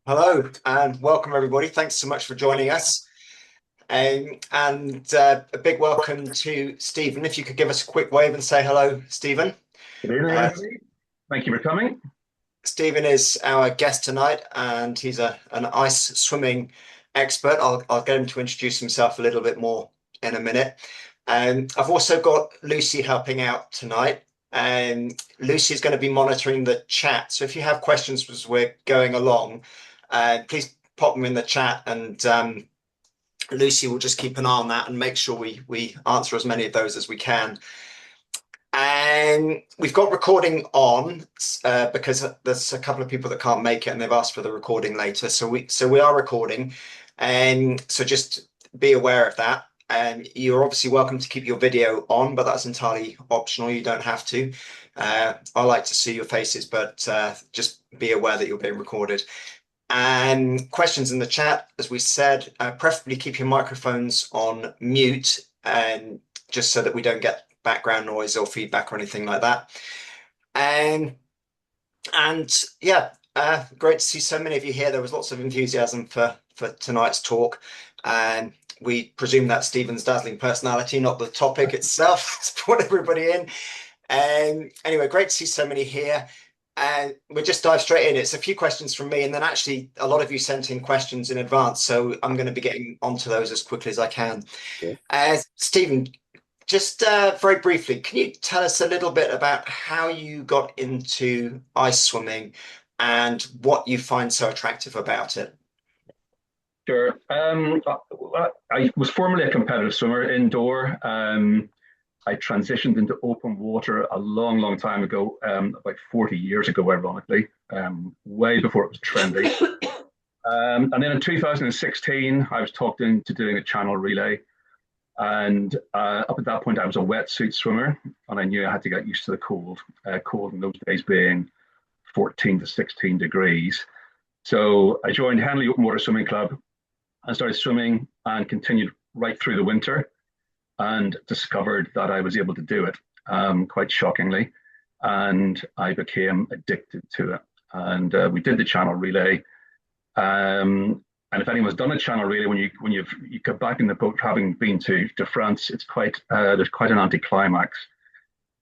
Hello and welcome everybody. Thanks so much for joining us. A big welcome to Stephen. If you could give us a quick wave and say hello, Stephen. Good evening, Uh, everybody. Thank you for coming. Stephen is our guest tonight and he's an ice swimming expert. I'll get him to introduce himself a little bit more in a minute. I've also got Lucy helping out tonight. Lucy is going to be monitoring the chat. So if you have questions as we're going along, please pop them in the chat and Lucy will just keep an eye on that and make sure we answer as many of those as we can. And we've got recording on because there's a couple of people that can't make it and they've asked for the recording later. So we are recording, and so just be aware of that. And you're obviously welcome to keep your video on, but that's entirely optional. You don't have to. I like to see your faces, but just be aware that you're being recorded. And questions in the chat, as we said, preferably keep your microphones on mute, and just so that we don't get background noise or feedback or anything like that. And yeah, great to see so many of you here. There was lots of enthusiasm for tonight's talk, and we presume that Stephen's dazzling personality, not the topic itself, has brought everybody in. Anyway, great to see so many here. And we'll just dive straight in. It's a few questions from me, and then actually a lot of you sent in questions in advance, so I'm going to be getting onto those as quickly as I can. Sure. Stephen, just very briefly, can you tell us a little bit about how you got into ice swimming and what you find so attractive about it? Sure. I was formerly a competitive swimmer indoor. I transitioned into open water a long, long time ago, about 40 years ago, ironically, way before it was trendy. And then in 2016, I was talked into doing a channel relay. And up at that point, I was a wetsuit swimmer, and I knew I had to get used to the cold, cold in those days being 14 to 16 degrees. So I joined Henley Open Water Swimming Club and started swimming and continued right through the winter and discovered that I was able to do it, quite shockingly. And I became addicted to it. And we did the channel relay. And if anyone's done a channel relay, when you get back in the boat, having been to France, it's quite there's quite an anticlimax.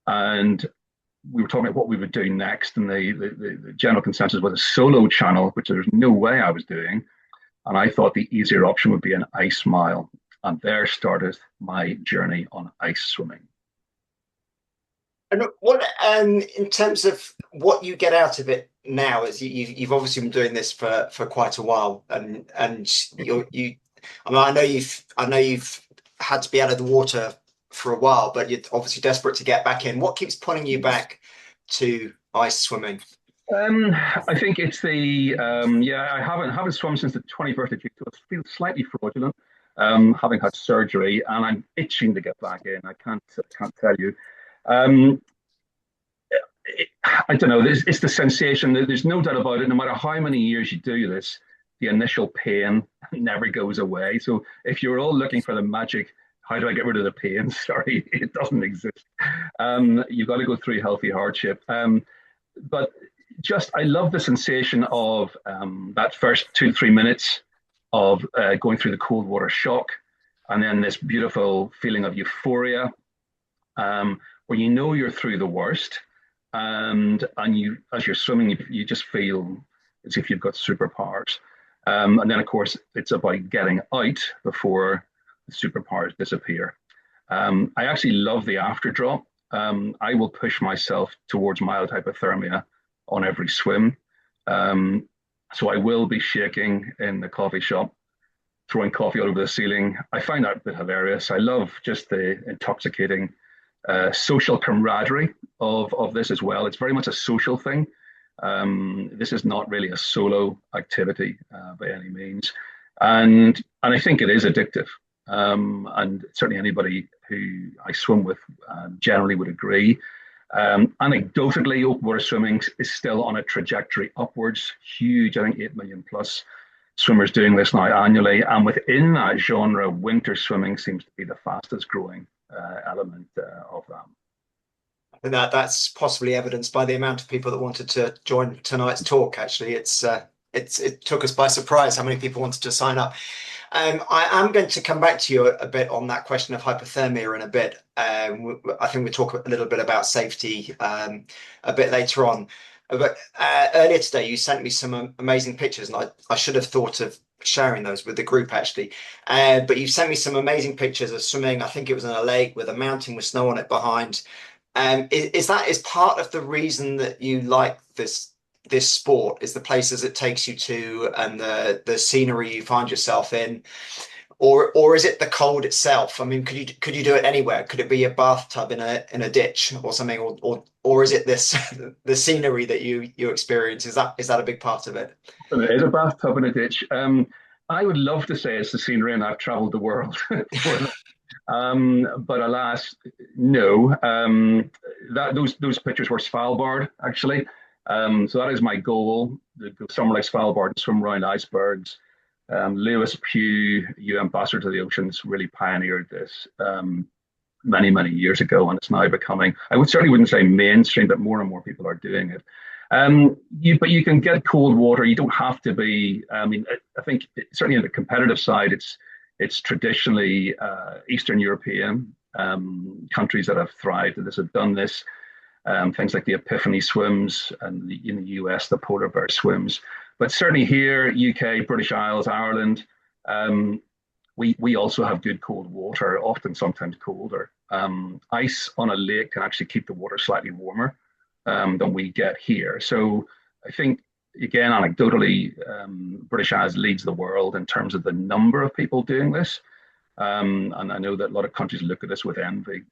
And we were talking about what we would do next, and the general consensus was a solo channel, which there's no way I was doing. And I thought the easier option would be an ice mile. And there started my journey on ice swimming. And what, in terms of what you get out of it now, is you've obviously been doing this for quite a while, and I mean, I know you've had to be out of the water for a while, but you're obviously desperate to get back in. What keeps pulling you back to ice swimming? I think it's yeah, I haven't swum since the 21st of June, so it feels slightly fraudulent. Having had surgery, and I'm itching to get back in. I can't tell you. Um, I don't know. It's the sensation. There's no doubt about it. No matter how many years you do this, the initial pain never goes away. So if you're all looking for the magic, how do I get rid of the pain? Sorry, it doesn't exist. You've got to go through healthy hardship. But just, I love the sensation of that first 2 to 3 minutes of going through the cold water shock, and then this beautiful feeling of euphoria, where you know you're through the worst, and you, as you're swimming, you just feel as if you've got superpowers. And then, of course, it's about getting out before the superpowers disappear. I actually love the after drop. I will push myself towards mild hypothermia on every swim. So I will be shaking in the coffee shop, throwing coffee all over the ceiling. I find that a bit hilarious. I love just the intoxicating social camaraderie of this as well. It's very much a social thing. This is not really a solo activity by any means, and I think it is addictive. And certainly anybody who I swim with generally would agree. Anecdotally, open water swimming is still on a trajectory upwards. Huge, I think 8 million plus swimmers doing this now annually. And within that genre, winter swimming seems to be the fastest growing element of that. And that's possibly evidenced by the amount of people that wanted to join tonight's talk. Actually, it took us by surprise how many people wanted to sign up. I am going to come back to you a bit on that question of hypothermia in a bit. I think we'll talk a little bit about safety a bit later on. But earlier today, you sent me some amazing pictures, and I should have thought of sharing those with the group actually. But you sent me some amazing pictures of swimming. I think it was in a lake with a mountain with snow on it behind. Is that is part of the reason that you like this sport? Is the places it takes you to and the scenery you find yourself in, or is it the cold itself? I mean, could you do it anywhere? Could it be a bathtub in a ditch or something, or is it this the scenery that you experience? Is that a big part of it? It is a bathtub in a ditch. I would love to say it's the scenery, and I've traveled the world for that. But alas, no. Those pictures were Svalbard actually. So that is my goal: to go somewhere like Svalbard and swim around icebergs. Lewis Pugh, U Ambassador to the Oceans, really pioneered this many, many years ago, and it's now becoming, I would certainly wouldn't say mainstream, but more and more people are doing it. But you can get cold water. You don't have to be. I mean, I think certainly on the competitive side, it's traditionally Eastern European countries that have thrived and have done this. Things like the Epiphany swims, and in the US, the polar bear swims. But certainly here, UK, British Isles, Ireland, we also have good cold water, often sometimes colder. Ice on a lake can actually keep the water slightly warmer than we get here. So I think, again, anecdotally, British Isles leads the world in terms of the number of people doing this. And I know that a lot of countries look at this with envy,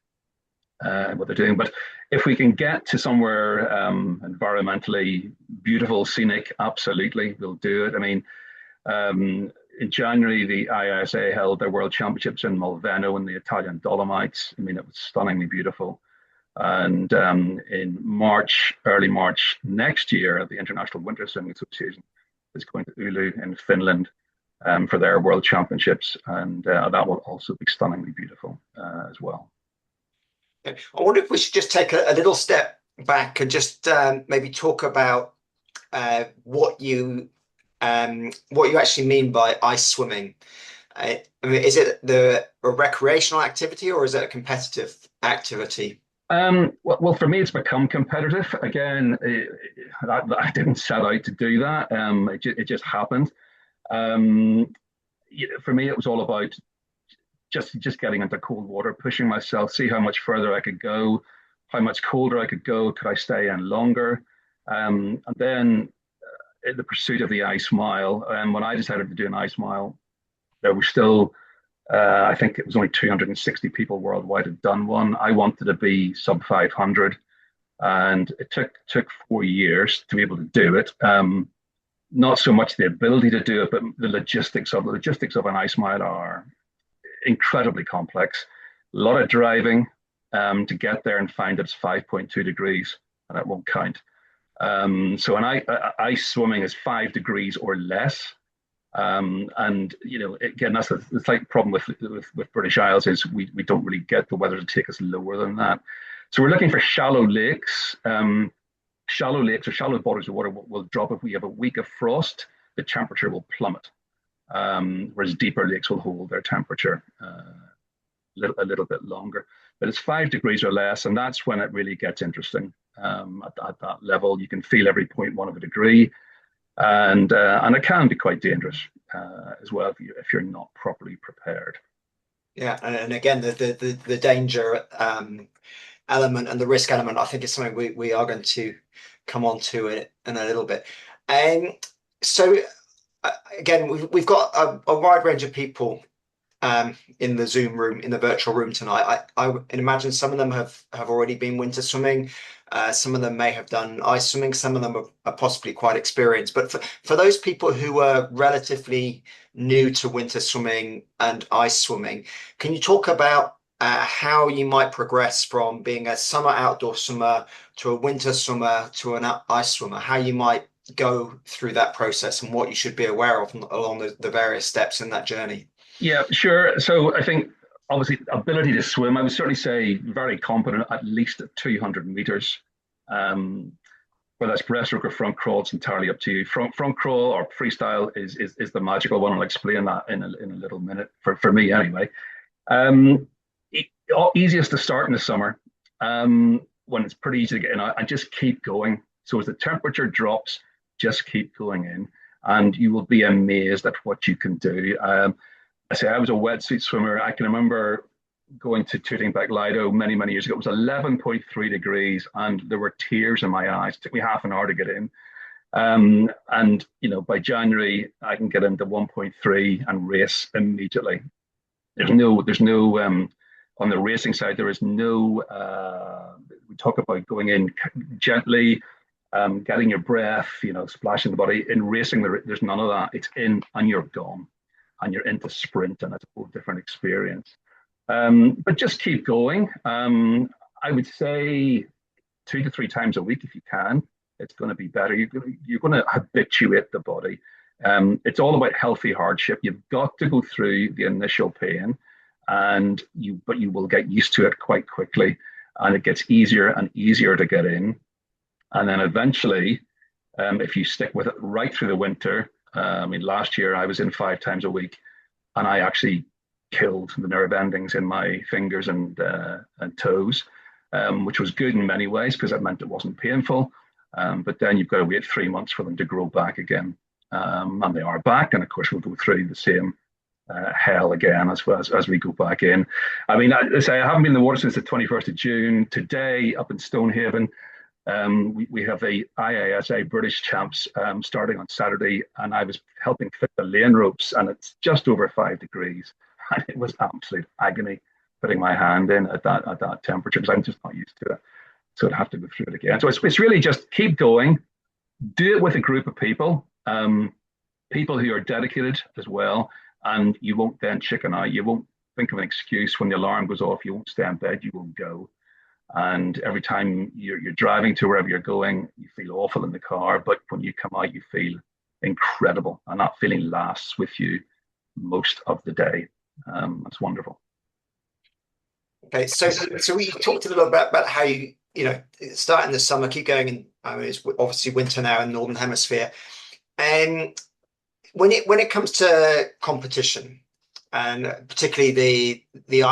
what they're doing. But if we can get to somewhere environmentally beautiful, scenic, absolutely, we'll do it. I mean, in January, the ISA held their World Championships in Mulveno in the Italian Dolomites. I mean, it was stunningly beautiful. And in March, early March next year, the International Winter Swimming Association is going to Oulu in Finland for their World Championships. And that will also be stunningly beautiful as well. I wonder if we should just take a little step back and just maybe talk about what you actually mean by ice swimming. I mean, is it a recreational activity or is it a competitive activity? Well, for me, it's become competitive. Again, I didn't set out to do that. It just happened. For me, it was all about just getting into cold water, pushing myself, see how much further I could go, how much colder I could go, could I stay in longer? And then in the pursuit of the ice mile. And when I decided to do an ice mile, there was still, I think it was only 260 people worldwide had done one. I wanted to be sub 500, and it took 4 years to be able to do it. Not so much the ability to do it, but the logistics of an ice mile are incredibly complex. A lot of driving to get there and find it's 5.2 degrees, and that won't count. So ice swimming is 5 degrees or less. And again, that's the slight problem with British Isles is we don't really get the weather to take us lower than that. So we're looking for shallow lakes. Shallow lakes or shallow bodies of water will drop if we have a week of frost. The temperature will plummet, whereas deeper lakes will hold their temperature a little bit longer. But it's 5 degrees or less, and that's when it really gets interesting. At that level, you can feel every 0.1 of a degree, and it can be quite dangerous as well if you're not properly prepared. Yeah, and again, the danger element and the risk element, I think is something we are going to come on to it in a little bit. So again, we've got a wide range of people in the Zoom room, in the virtual room tonight. I imagine some of them have already been winter swimming. Some of them may have done ice swimming. Some of them are possibly quite experienced. But for those people who are relatively new to winter swimming and ice swimming, can you talk about how you might progress from being a summer outdoor swimmer to a winter swimmer to an ice swimmer? How you might go through that process and what you should be aware of along the various steps in that journey? Yeah, sure. So I think obviously ability to swim, I would certainly say very competent, at least at 200 meters. Whether whether that's breaststroke or front crawl, it's entirely up to you. Front crawl or freestyle is the magical one. I'll explain that in a little minute for me anyway. Um, Easiest to start in the summer, when it's pretty easy to get in, and just keep going. So as the temperature drops, just keep going in, and you will be amazed at what you can do. I say I was a wetsuit swimmer. I can remember going to Tooting Lido many years ago. It was 11.3 degrees, and there were tears in my eyes. It took me half an hour to get in. And by January, I can get into 1.3 and race immediately. There's no on the racing side, there is no, we talk about going in gently, getting your breath, splashing the body. In racing, there's none of that. It's in and you're gone, and you're into sprint, and it's a whole different experience. But just keep going. I would say 2 to 3 times a week if you can. It's going to be better. You're going to habituate the body. It's all about healthy hardship. You've got to go through the initial pain, but you will get used to it quite quickly, and it gets easier and easier to get in. And then eventually, if you stick with it right through the winter, last year I was in 5 times a week, and I actually killed the nerve endings in my fingers and toes, which was good in many ways because it meant it wasn't painful. But then you've got to wait 3 months for them to grow back again. And they are back, and of course we'll go through the same hell again as we go back in. I haven't been in the water since the 21st of June. Today, up in Stonehaven, we have the IASA British Champs starting on Saturday, and I was helping fit the lane ropes, and it's just over 5 degrees, and it was absolute agony putting my hand in at that temperature because I'm just not used to it. So I'd have to go through it again. So it's really just keep going, do it with a group of people. People who are dedicated as well, and you won't then chicken out. You won't think of an excuse when the alarm goes off. You won't stay in bed. You will go. And every time you're driving to wherever you're going, you feel awful in the car, but when you come out, you feel incredible, and that feeling lasts with you most of the day. It's wonderful. Okay, so we talked a little bit about how you start in the summer, keep going, and it's obviously winter now in the Northern Hemisphere. And when it comes to competition, and particularly the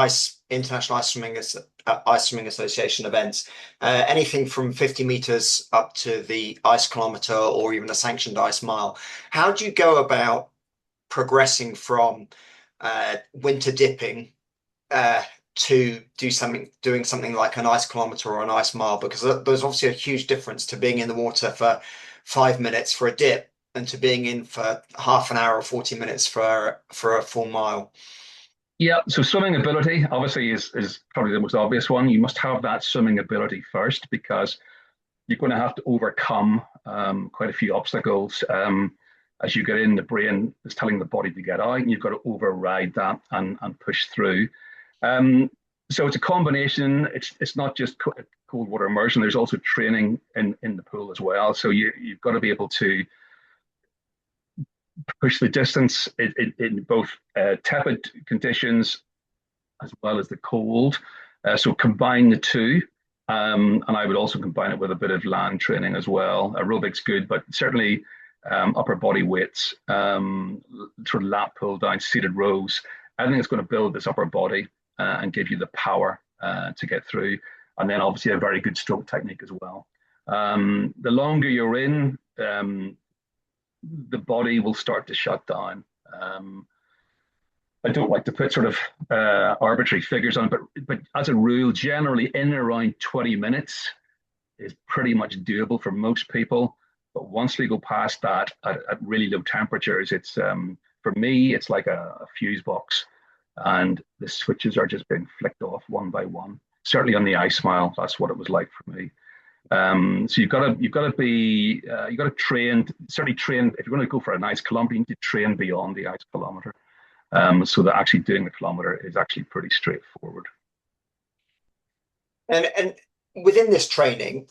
International Ice Swimming Association events, anything from 50 meters up to the ice kilometer or even a sanctioned ice mile, how do you go about progressing from winter dipping to doing something like an ice kilometer or an ice mile? Because there's obviously a huge difference to being in the water for 5 minutes for a dip and to being in for half an hour or 40 minutes for a full mile. Yeah, so swimming ability obviously is probably the most obvious one. You must have that swimming ability first because you're going to have to overcome quite a few obstacles. As you get in, the brain is telling the body to get out, and you've got to override that and push through. So it's a combination. It's not just cold water immersion. There's also training in the pool as well. So you've got to be able to push the distance in both tepid conditions as well as the cold. So combine the two. And I would also combine it with a bit of land training as well. Aerobic's good, but certainly upper body weights, sort of lat pull down, seated rows. Anything that's going to build this upper body and give you the power to get through. And then obviously a very good stroke technique as well. The longer you're in, the body will start to shut down. I don't like to put sort of arbitrary figures on, but as a rule, generally in and around 20 minutes is pretty much doable for most people. But once we go past that at really low temperatures, it's for me, it's like a fuse box, and the switches are just being flicked off one by one. Certainly on the ice mile, that's what it was like for me. So you've got to train, certainly train. If you're going to go for a nice kilometer, you need to train beyond the ice kilometer. So that actually doing the kilometer is actually pretty straightforward. And within this training,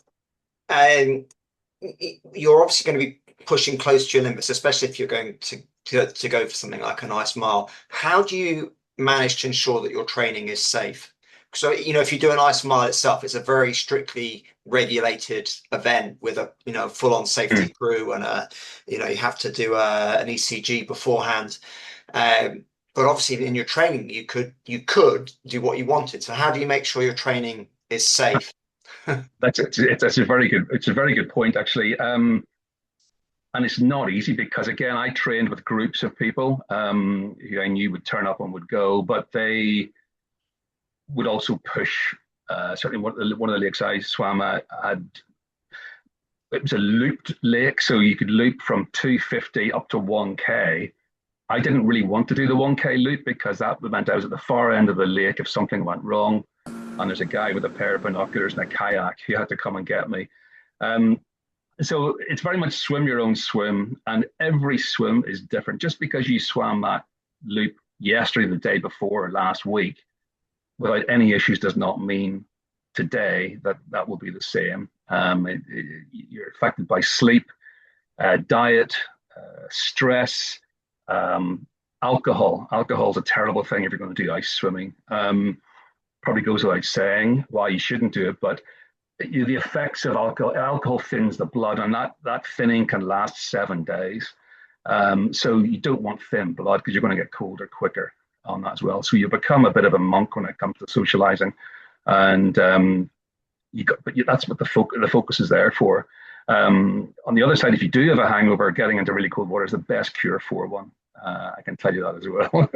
you're obviously going to be pushing close to your limits, especially if you're going to go for something like an ice mile. How do you manage to ensure that your training is safe? So, if you do an ice mile itself, it's a very strictly regulated event with a, full-on Mm. safety crew and you have to do an ECG beforehand. Um, but obviously in your training, you could do what you wanted. So how do you make sure your training is safe? That's a very good point actually. And it's not easy because again, I trained with groups of people who I knew would turn up and would go, but they would also push. Certainly, one of the lakes I swam at had it was a looped lake, so you could loop from 250 up to 1K. I didn't really want to do the 1K loop because that meant I was at the far end of the lake if something went wrong, and there's a guy with a pair of binoculars and a kayak who had to come and get me. Um, so it's very much swim your own swim, and every swim is different. Just because you swam that loop yesterday, the day before, or last week, without any issues, does not mean today that that will be the same. You're affected by sleep, diet, stress, alcohol. Alcohol is a terrible thing if you're going to do ice swimming. Probably goes without saying why you shouldn't do it, but the effects of alcohol thins the blood, and that thinning can last 7 days. So you don't want thin blood because you're going to get colder quicker on that as well. So you become a bit of a monk when it comes to socializing, and that's what the focus is there for. On the other side, if you do have a hangover, getting into really cold water is the best cure for one. I can tell you that as well.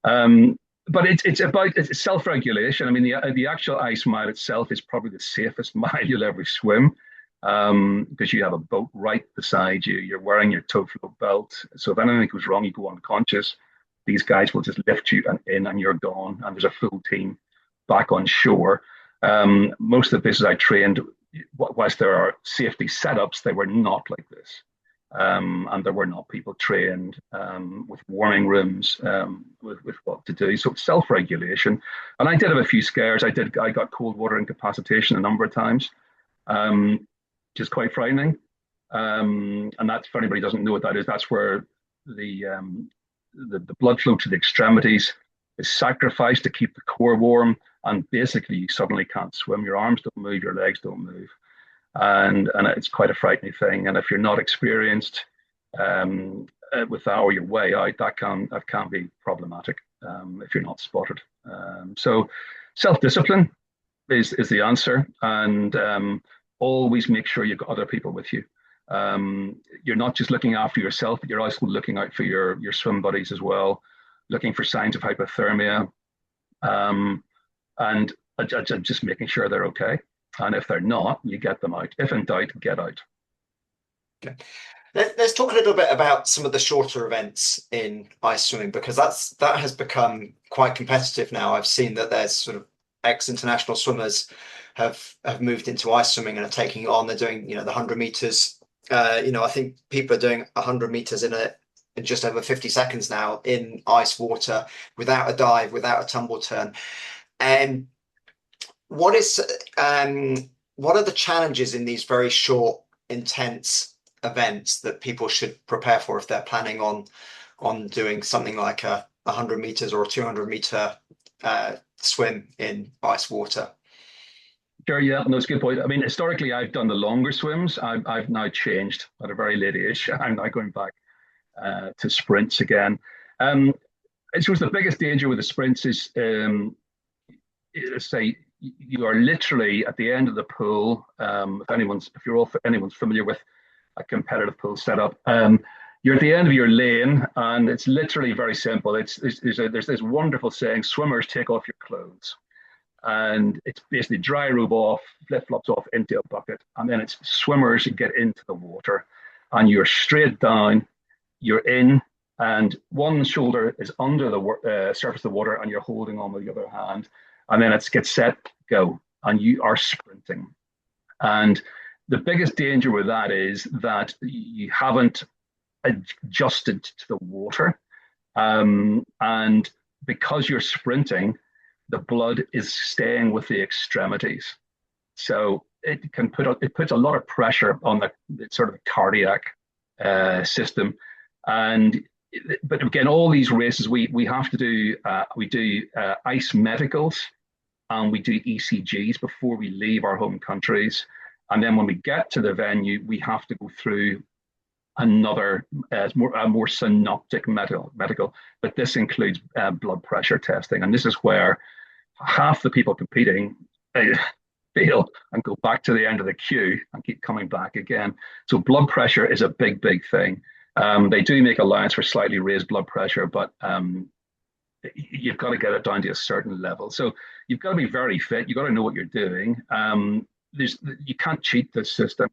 um, but it's self-regulation. I mean, the actual ice mile itself is probably the safest mile you'll ever swim because you have a boat right beside you. You're wearing your tow float belt, so if anything goes wrong, you go unconscious. These guys will just lift you and you're gone. And there's a full team back on shore. Most of the places I trained, whilst there are safety setups, they were not like this. And there were not people trained with warming rooms with what to do. So it's self-regulation. And I did have a few scares. I got cold water incapacitation a number of times, which is quite frightening. And that's, for anybody who doesn't know what that is, that's where the blood flow to the extremities is sacrificed to keep the core warm. And basically, you suddenly can't swim. Your arms don't move, your legs don't move. And it's quite a frightening thing. And if you're not experienced with that, or you're way out, that can be problematic if you're not spotted. So self-discipline is the answer, and always make sure you've got other people with you. You're not just looking after yourself, but you're also looking out for your swim buddies as well, looking for signs of hypothermia, and just making sure they're okay. And if they're not, you get them out. If in doubt, get out. Okay. Let's talk a little bit about some of the shorter events in ice swimming because that has become quite competitive now. I've seen that there's sort of ex-international swimmers have moved into ice swimming and are taking it on. They're doing, the 100 meters. I think people are doing 100 meters in just over 50 seconds now in ice water without a dive, without a tumble turn. And what are the challenges in these very short, intense events that people should prepare for if they're planning on doing something like a 100 meters or a 200-meter swim in ice water? Sure, yeah, no, it's a good point. I mean, historically, I've done the longer swims. I've now changed at a very late age. I'm now going back to sprints again. I suppose the biggest danger with the sprints is, say, you are literally at the end of the pool. If anyone's familiar with a competitive pool setup, you're at the end of your lane, and it's literally very simple. There's this wonderful saying: "Swimmers, take off your clothes," and it's basically dry robe off, flip flops off into a bucket, and then it's swimmers get into the water, and you're straight down. You're in, and one shoulder is under the surface of the water, and you're holding on with the other hand. And then it's get set, go, and you are sprinting. And the biggest danger with that is that you haven't adjusted to the water. And because you're sprinting, the blood is staying with the extremities. So it puts a lot of pressure on the sort of cardiac system. But again, all these races we have to do. We do ice medicals. and we do ECGs before we leave our home countries. And then when we get to the venue, we have to go through another more synoptic medical, but this includes blood pressure testing. And this is where half the people competing fail and go back to the end of the queue and keep coming back again. So blood pressure is a big thing. They do make allowance for slightly raised blood pressure, but you've got to get it down to a certain level. So you've got to be very fit. You've got to know what you're doing. You can't cheat this system.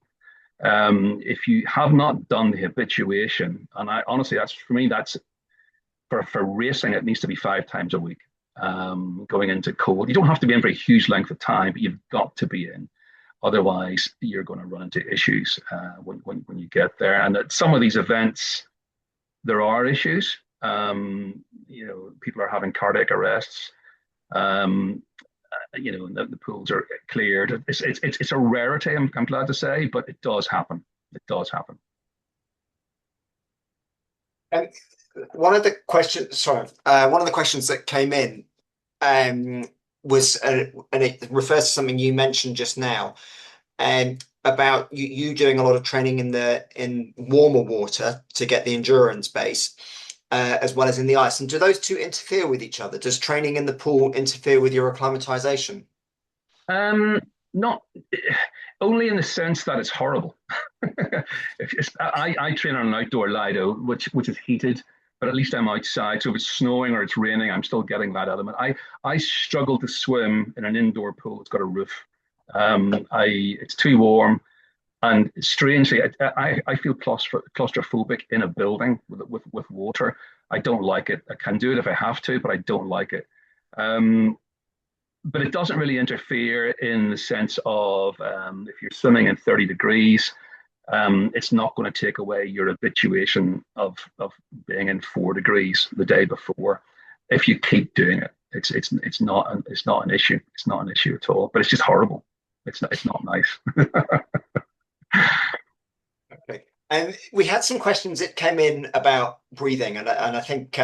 If you have not done the habituation, and I honestly, that's for me, that's for racing, it needs to be 5 times a week. Going into cold, you don't have to be in for a huge length of time, but you've got to be in. Otherwise, you're going to run into issues when you get there. And at some of these events, there are issues. People are having cardiac arrests. The pools are cleared. It's a rarity, I'm glad to say, but it does happen. It does happen. And one of the questions that came in was, and it refers to something you mentioned just now, about you doing a lot of training in warmer water to get the endurance base, as well as in the ice. And do those two interfere with each other? Does training in the pool interfere with your acclimatization? Not only in the sense that it's horrible. I train on an outdoor Lido, which is heated, but at least I'm outside. So if it's snowing or it's raining, I'm still getting that element. I struggle to swim in an indoor pool. It's got a roof. It's too warm, and strangely, I feel claustrophobic in a building with water. I don't like it. I can do it if I have to, but I don't like it. But it doesn't really interfere in the sense of if you're swimming in 30 degrees, it's not going to take away your habituation of being in 4 degrees the day before. If you keep doing it, it's not an issue. It's not an issue at all. But it's just horrible. It's not nice. Okay. And we had some questions that came in about breathing, and I think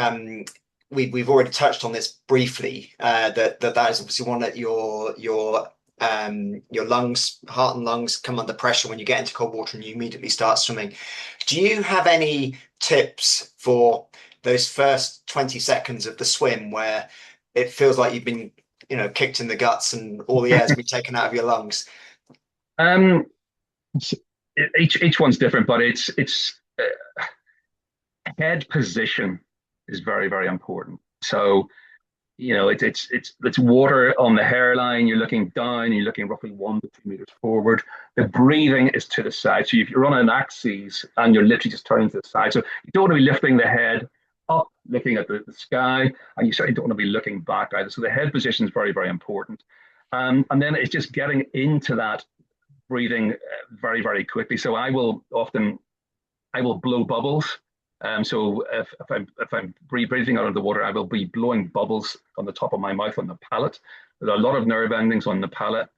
we've already touched on this briefly. That is obviously one that your lungs, heart and lungs, come under pressure when you get into cold water and you immediately start swimming. Do you have any tips for those first 20 seconds of the swim where it feels like you've been, kicked in the guts and all the air's been taken out of your lungs? Each one's different, but it's head position is very important. So it's water on the hairline. You're looking down. You're looking roughly 1 to 2 meters forward. The breathing is to the side. So if you're on an axis and you're literally just turning to the side, so you don't want to be lifting the head up, looking at the sky, and you certainly don't want to be looking back either. So the head position is very important. And then it's just getting into that breathing very quickly. So I will blow bubbles. So if I'm breathing out of the water, I will be blowing bubbles on the top of my mouth on the palate. There's a lot of nerve endings on the palate,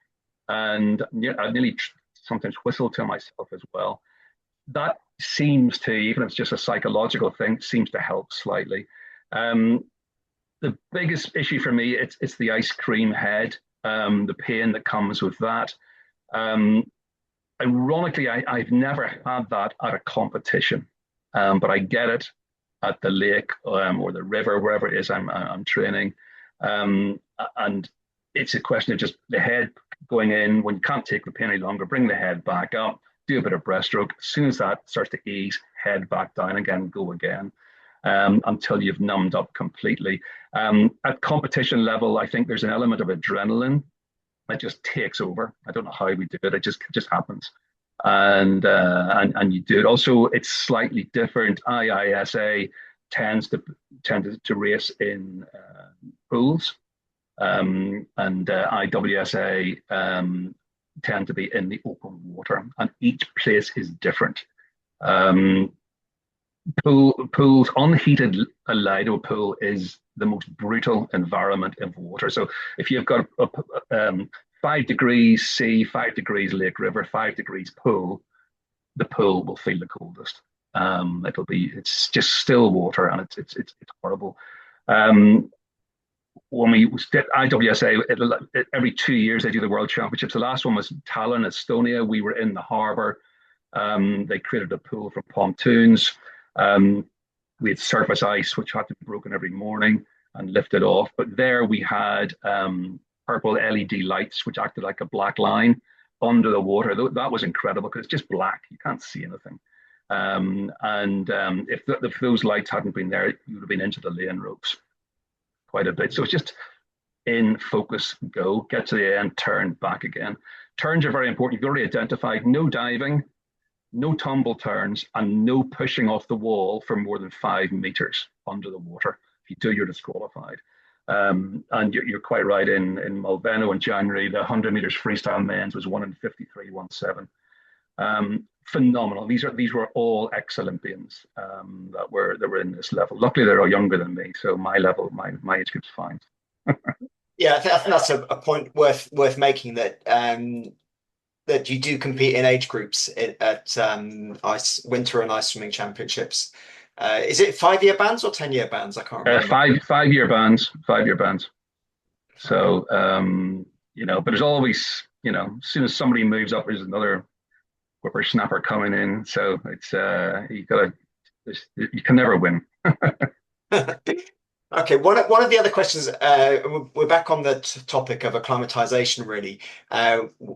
and I nearly sometimes whistle to myself as well. That seems to, even if it's just a psychological thing, seems to help slightly. The biggest issue for me, it's the ice cream head, the pain that comes with that. Ironically, I've never had that at a competition, but I get it at the lake or the river, wherever it is I'm training. And it's a question of just the head going in. When you can't take the pain any longer, bring the head back up, do a bit of breaststroke. As soon as that starts to ease, head back down again, go again, until you've numbed up completely. At competition level, I think there's an element of adrenaline that just takes over. I don't know how we do it. It just happens, and you do it. Also, it's slightly different. IISA tends to race in pools, and IWSA tend to be in the open water, and each place is different. Pools, unheated Lido pool is the most brutal environment of water. So if you've got 5 degrees sea, 5 degrees lake river, 5 degrees pool, the pool will feel the coldest. It's just still water, and it's horrible. when we did IWSA, every 2 years they do the World Championships. The last one was Tallinn, Estonia. We were in the harbour. They created a pool for pontoons. Um, we had surface ice, which had to be broken every morning and lifted off. But there we had purple LED lights, which acted like a black line under the water. That was incredible because it's just black. You can't see anything. If those lights hadn't been there, you would have been into the lane ropes quite a bit. So it's just in, focus, go, get to the end, turn, back again. Turns are very important. You've already identified no diving, no tumble turns, and no pushing off the wall for more than 5 meters under the water. If you do, you're disqualified. And you're quite right. In Mulveno in January, the 100 meters freestyle men's was 1 in 53.17. Phenomenal. These were all ex-Olympians that were in this level. Luckily, they're all younger than me, so my level, my age group's fine. Yeah, I think that's a point worth making, that that you do compete in age groups at ice winter and ice swimming championships. Is it 5-year bans or 10-year bans? I can't remember. 5 year bans, 5 year bans. So but there's always, as soon as somebody moves up, there's another whippersnapper coming in. So it's you can never win. Okay, one of the other questions, we're back on the topic of acclimatization, really.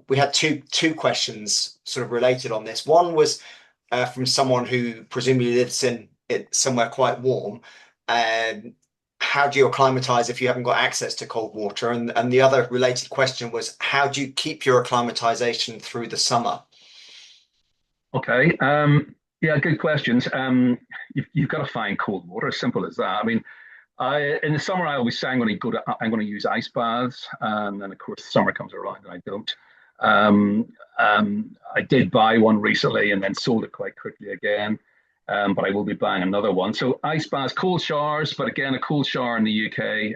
We had two questions sort of related on this. One was from someone who presumably lives in somewhere quite warm. How do you acclimatize if you haven't got access to cold water? And the other related question was, how do you keep your acclimatization through the summer? Okay. Yeah, good questions. You've got to find cold water. Simple as that. I mean, in the summer, I always say I'm going to use ice baths, and then of course summer comes around and I don't. I did buy one recently and then sold it quite quickly again, but I will be buying another one. So ice baths, cold showers, but again, a cold shower in the UK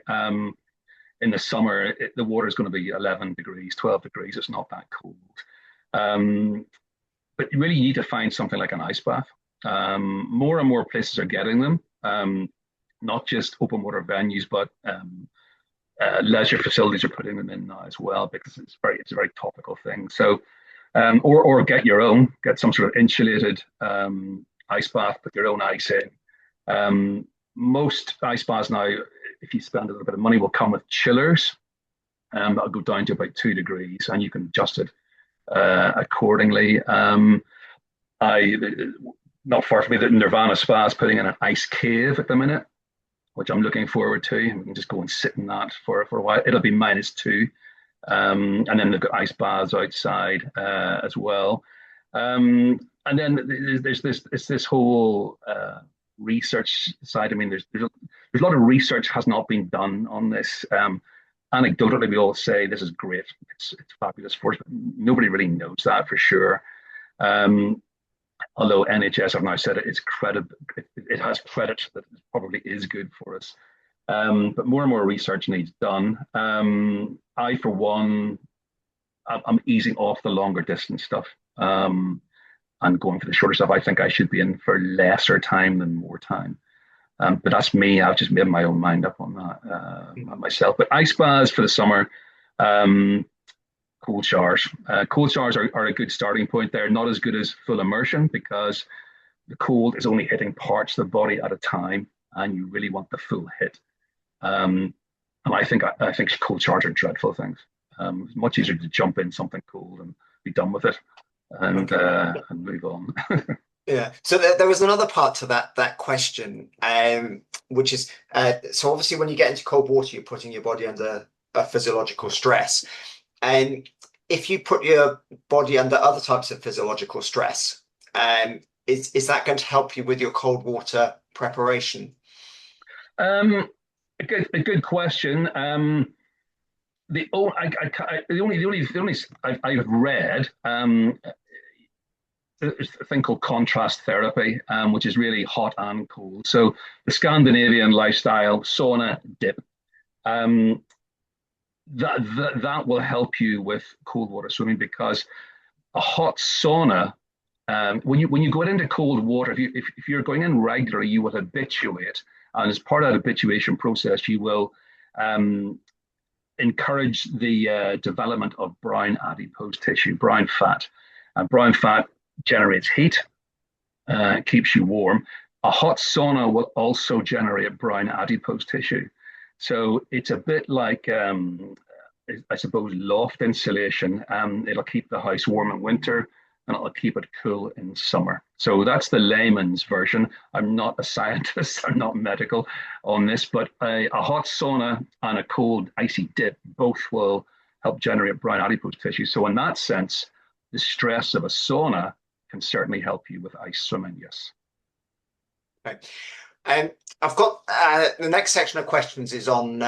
in the summer, the water is going to be 11 degrees, 12 degrees. It's not that cold. But you really need to find something like an ice bath. More and more places are getting them. Not just open water venues, but leisure facilities are putting them in now as well, because it's a very topical thing. So, or get some sort of insulated ice bath, put your own ice in. Most ice baths now, if you spend a little bit of money, will come with chillers. That'll go down to about 2 degrees, and you can adjust it accordingly. Not far from me, the Nirvana Spa is putting in an ice cave at the minute, which I'm looking forward to. We can just go and sit in that for a while. It'll be -2. And then they've got ice baths outside as well. And then there's this whole research side. I mean, there's a lot of research has not been done on this. Anecdotally, we all say this is great. It's fabulous for us, but nobody really knows that for sure. Although NHS have now said it has credit that it probably is good for us. But more and more research needs done. I, for one, I'm easing off the longer distance stuff and going for the shorter stuff. I think I should be in for lesser time than more time. But that's me. I've just made my own mind up on that myself. But ice baths for the summer, cold showers. Cold showers are a good starting point. They're not as good as full immersion because the cold is only hitting parts of the body at a time, and you really want the full hit. And I think cold showers are dreadful things. It's much easier to jump in something cold and be done with it and move on. Yeah. So there was another part to that question, which is so obviously when you get into cold water, you're putting your body under a physiological stress. And if you put your body under other types of physiological stress, is that going to help you with your cold water preparation? A good question. The only I've read there's a thing called contrast therapy, which is really hot and cold. So the Scandinavian lifestyle, sauna, dip. That will help you with cold water swimming, because a hot sauna, when you go into cold water, if you're going in regularly, you will habituate, and as part of that habituation process, you will um, encourage the development of brown adipose tissue, brown fat. And brown fat generates heat, keeps you warm. A hot sauna will also generate brown adipose tissue. So it's a bit like, I suppose, loft insulation. It'll keep the house warm in winter and it'll keep it cool in summer. So that's the layman's version. I'm not a scientist, I'm not medical on this, but a hot sauna and a cold, icy dip both will help generate brown adipose tissue. So, in that sense, the stress of a sauna can certainly help you with ice swimming, yes. Okay. I've got the next section of questions is on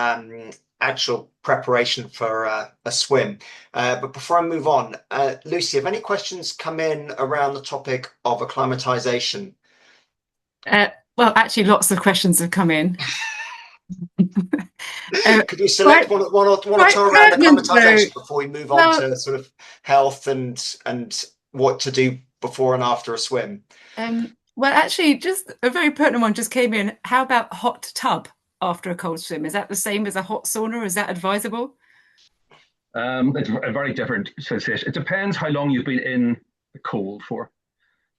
actual preparation for a swim. But before I move on, Lucy, have any questions come in around the topic of acclimatization? Well, actually, lots of questions have come in. Could you select one or two around acclimatization before we move on to sort of health and what to do before and after a swim? Well, actually, just a very pertinent one just came in. How about hot tub after a cold swim? Is that the same as a hot sauna? Is that advisable? It's a very different sensation. It depends how long you've been in the cold for.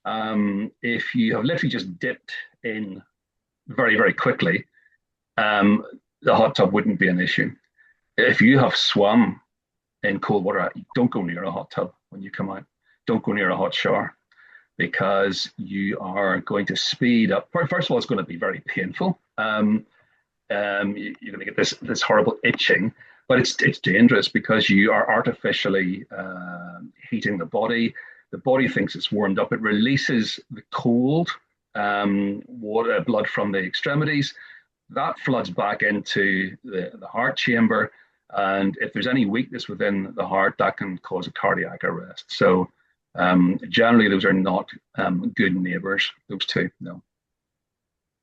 If you have literally just dipped in very, very quickly, the hot tub wouldn't be an issue. If you have swum in cold water, don't go near a hot tub when you come out. Don't go near a hot shower because you are going to speed up. First of all, it's going to be very painful. You're going to get this horrible itching, but it's dangerous because you are artificially heating the body. The body thinks it's warmed up. It releases the cold water, blood from the extremities. That floods back into the heart chamber. And if there's any weakness within the heart, that can cause a cardiac arrest. So generally, those are not good neighbors, those two, no.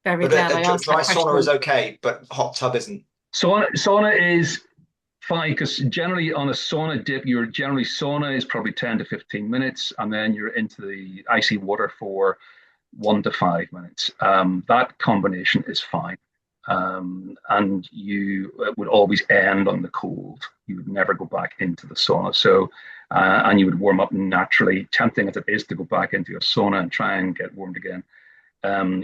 Very glad I asked dry that question. sauna is okay, but hot tub isn't. Sauna is fine because generally on a sauna dip, sauna is probably 10 to 15 minutes, and then you're into the icy water for 1 to 5 minutes. That combination is fine. And you would always end on the cold. You would never go back into the sauna. So, and you would warm up naturally. Tempting as it is to go back into a sauna and try and get warmed again,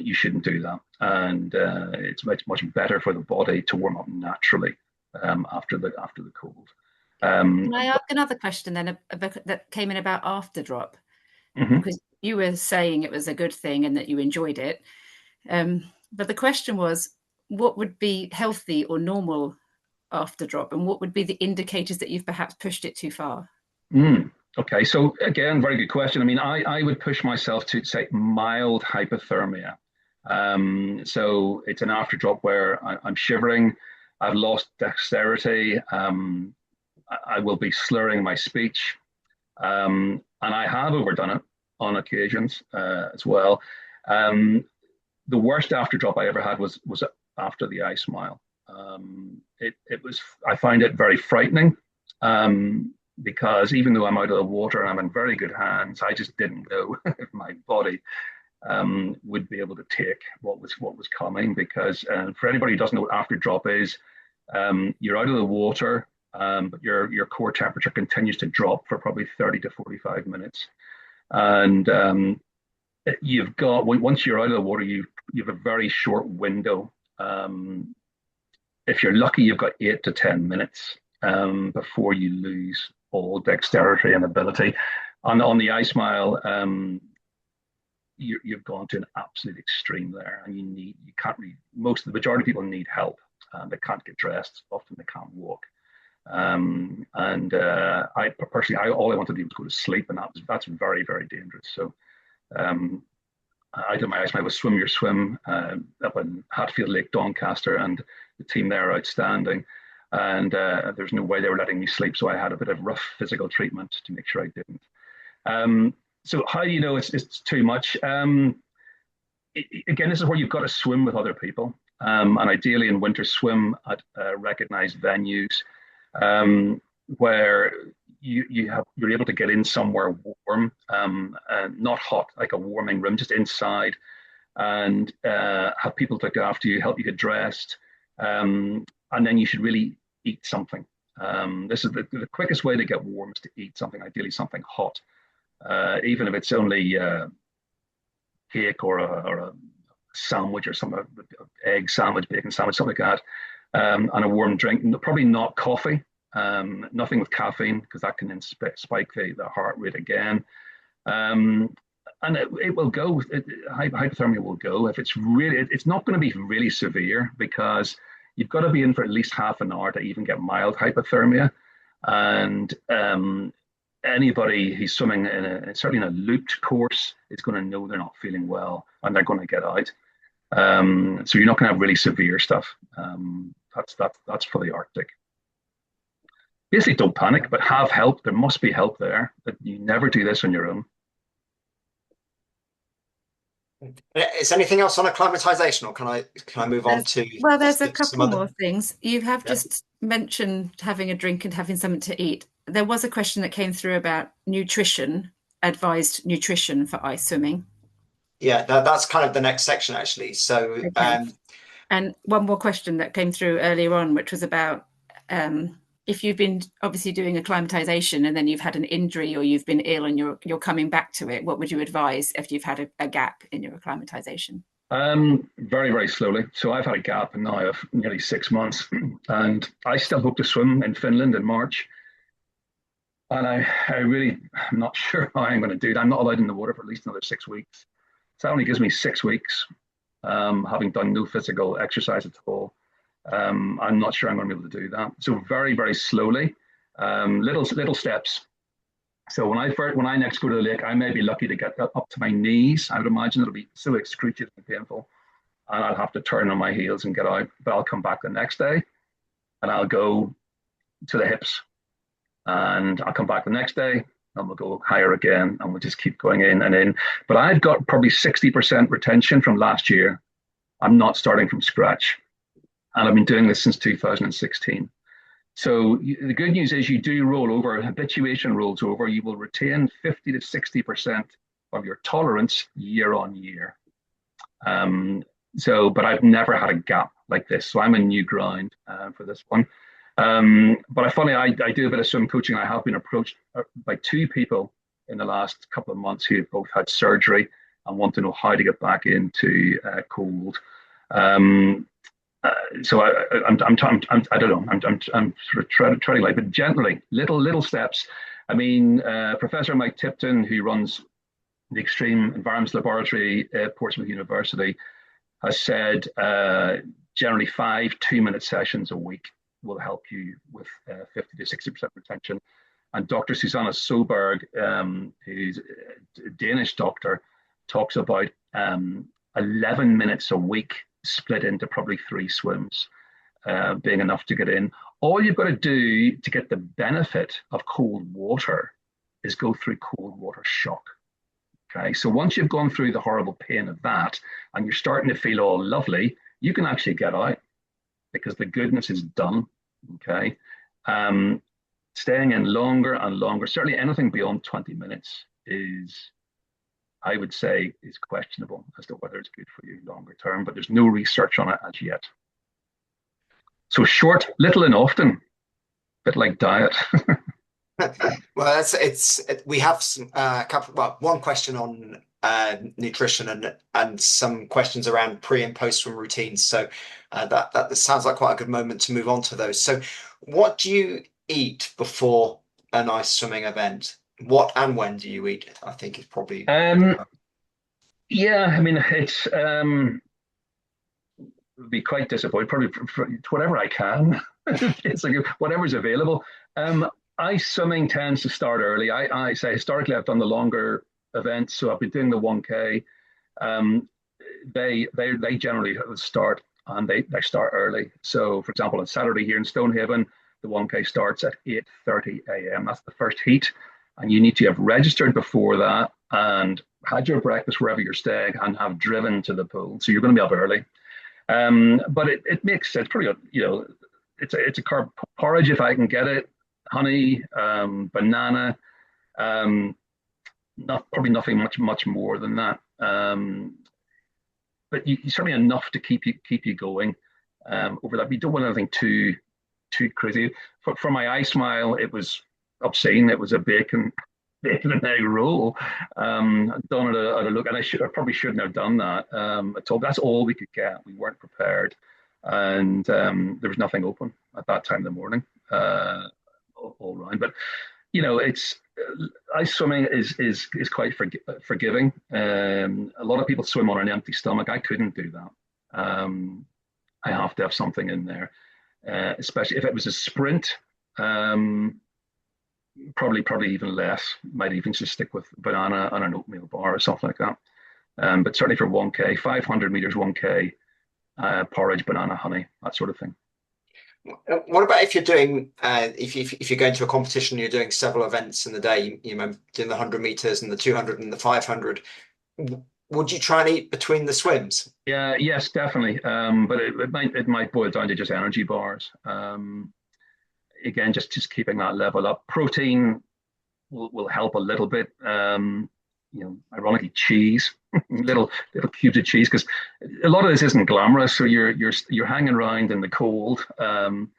you shouldn't do that. And it's much better for the body to warm up naturally after the cold. Can I ask another question then that came in about after drop? Because you were saying it was a good thing and that you enjoyed it. But the question was, what would be healthy or normal after drop, and what would be the indicators that you've perhaps pushed it too far? Okay, so again, very good question. I mean, I would push myself to say mild hypothermia. So it's an after drop where I'm shivering, I've lost dexterity, I will be slurring my speech, and I have overdone it on occasions as well. The worst after drop I ever had was after the ice mile. I find it very frightening because even though I'm out of the water and I'm in very good hands, I just didn't know if my body would be able to take what was coming. Because for anybody who doesn't know what after drop is, you're out of the water, but your core temperature continues to drop for probably 30 to 45 minutes, and you've got, once you're out of the water, you have a very short window. If you're lucky, you've got 8 to 10 minutes before you lose all dexterity and ability. On the ice mile, you've gone to an absolute extreme there, and the majority of people need help. They can't get dressed. Often they can't walk. I personally, all I want to do was go to sleep, and that's very, very dangerous. So I did my ice mile with Swim Your Swim up in Hatfield Lake, Doncaster, and the team there are outstanding. And there's no way they were letting me sleep, so I had a bit of rough physical treatment to make sure I didn't. So how do you know it's too much? Again, this is where you've got to swim with other people, and ideally in winter, swim at recognized venues where you're able to get in somewhere warm, not hot, like a warming room, just inside, and have people look after you, help you get dressed. and then you should really eat something. This is the quickest way to get warm is to eat something, ideally something hot, even if it's only cake or a sandwich or some egg sandwich, bacon sandwich, something like that, and a warm drink. Probably not coffee, nothing with caffeine because that can spike the heart rate again. And it will go. Hypothermia will go if it's really. It's not going to be really severe because you've got to be in for at least half an hour to even get mild hypothermia. And anybody who's swimming certainly in a looped course is going to know they're not feeling well and they're going to get out. So you're not going to have really severe stuff. That's for the Arctic. Basically, don't panic, but have help. There must be help there. But you never do this on your own. Is anything else on acclimatization, or can I move on to? Well, there's a couple more things. You have just mentioned having a drink and having something to eat. There was a question that came through about nutrition, advised nutrition for ice swimming. Yeah, that's kind of the next section, actually. So, okay. And one more question that came through earlier on, which was about if you've been obviously doing acclimatization and then you've had an injury or you've been ill and you're coming back to it, what would you advise if you've had a gap in your acclimatization? Very, very slowly. So I've had a gap now of nearly 6 months, and I still hope to swim in Finland in March. And I'm not sure how I'm going to do that. I'm not allowed in the water for at least another 6 weeks. So that only gives me 6 weeks, having done no physical exercise at all. I'm not sure I'm going to be able to do that. So very, very slowly, little steps. So when I next go to the lake, I may be lucky to get up to my knees. I would imagine it'll be so excruciatingly painful, and I'll have to turn on my heels and get out. But I'll come back the next day, and I'll go to the hips, and I'll come back the next day, and we'll go higher again, and we'll just keep going in and in. But I've got probably 60% retention from last year. I'm not starting from scratch. And I've been doing this since 2016. So the good news is you do roll over, habituation rolls over, you will retain 50 to 60% of your tolerance year on year. But I've never had a gap like this. So I'm in new ground for this one. But I do a bit of swim coaching. I have been approached by 2 people in the last couple of months who have both had surgery and want to know how to get back into cold. So I don't know. I'm sort of treading light, but gently, little steps. I mean, Professor Mike Tipton, who runs the Extreme Environments Laboratory at Portsmouth University, has said generally 5 2-minute sessions a week will help you with 50 to 60% retention. And Dr. Susanna Soberg, who's a Danish doctor, talks about 11 minutes a week split into probably 3 swims being enough to get in. All you've got to do to get the benefit of cold water is go through cold water shock. Okay, so once you've gone through the horrible pain of that and you're starting to feel all lovely, you can actually get out because the goodness is done. Okay, staying in longer and longer, certainly anything beyond 20 minutes I would say is questionable as to whether it's good for you longer term, but there's no research on it as yet. So short, little and often, a bit like diet. Well, we have some one question on nutrition and some questions around pre and post swim routines. So that sounds like quite a good moment to move on to those. So what do you eat before an ice swimming event? What and when do you eat? I think it's probably. Yeah, I mean, it's be quite disappointed. Probably for whatever I can. It's like whatever's available. Ice swimming tends to start early. I say historically I've done the longer events, so I've been doing the 1K. They generally start and they start early. So, for example, on Saturday here in Stonehaven, the 1K starts at 8:30 a.m. That's the first heat. And you need to have registered before that and had your breakfast wherever you're staying and have driven to the pool. So you're going to be up early. But it makes sense. Pretty, it's a carb porridge if I can get it. Honey, banana, probably nothing much more than that. But you certainly enough to keep you going. over that. But you don't want anything too crazy. For my ice mile, it was obscene. It was a bacon and egg roll. Done at a look, and I probably shouldn't have done that at all. That's all we could get. We weren't prepared, and there was nothing open at that time in the morning, all around. But it's ice swimming is quite forgiving. A lot of people swim on an empty stomach. I couldn't do that. I have to have something in there, especially if it was a sprint. Probably even less. Might even just stick with banana and an oatmeal bar or something like that. But certainly for 1K, 500 meters, 1K, porridge, banana, honey, that sort of thing. What about if you're doing if you're going to a competition, you're doing several events in the day, doing the 100 meters and the 200 and the 500? Would you try and eat between the swims? Yeah, yes, definitely. But it might boil down to just energy bars. Again, just keeping that level up. Protein will help a little bit. Ironically, cheese, little cubes of cheese, because a lot of this isn't glamorous. So you're hanging around in the cold on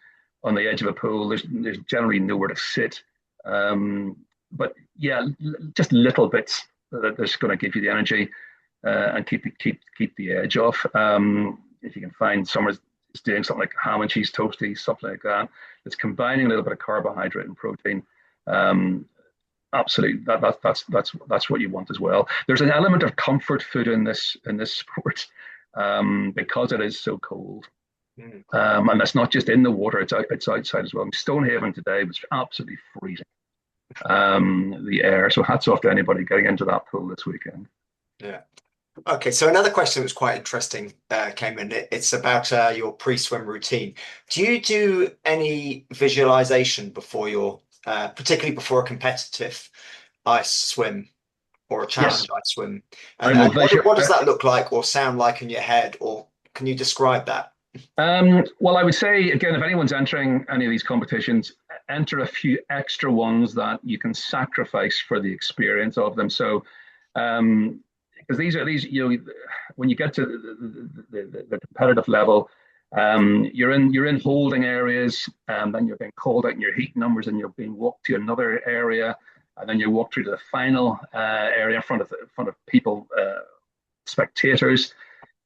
the edge of a pool. There's generally nowhere to sit. But yeah, just little bits that's going to give you the energy and keep the edge off. If you can find somewhere it's doing something like ham and cheese toasties, something like that. It's combining a little bit of carbohydrate and protein. Absolutely, that's what you want as well. There's an element of comfort food in this sport because it is so cold, and that's not just in the water; it's outside as well. Stonehaven today was absolutely freezing, the air. So hats off to anybody getting into that pool this weekend. Yeah. Okay, so another question that was quite interesting came in. It's about your pre-swim routine. Do you do any visualization before particularly before a competitive ice swim or a challenge ice swim? And what does that look like or sound like in your head, or can you describe that? Well, I would say, again, if anyone's entering any of these competitions, enter a few extra ones that you can sacrifice for the experience of them. So, because these when you get to the competitive level, you're in holding areas, and then you're being called out in your heat numbers, and you're being walked to another area, and then you walk through to the final area in front of people, spectators.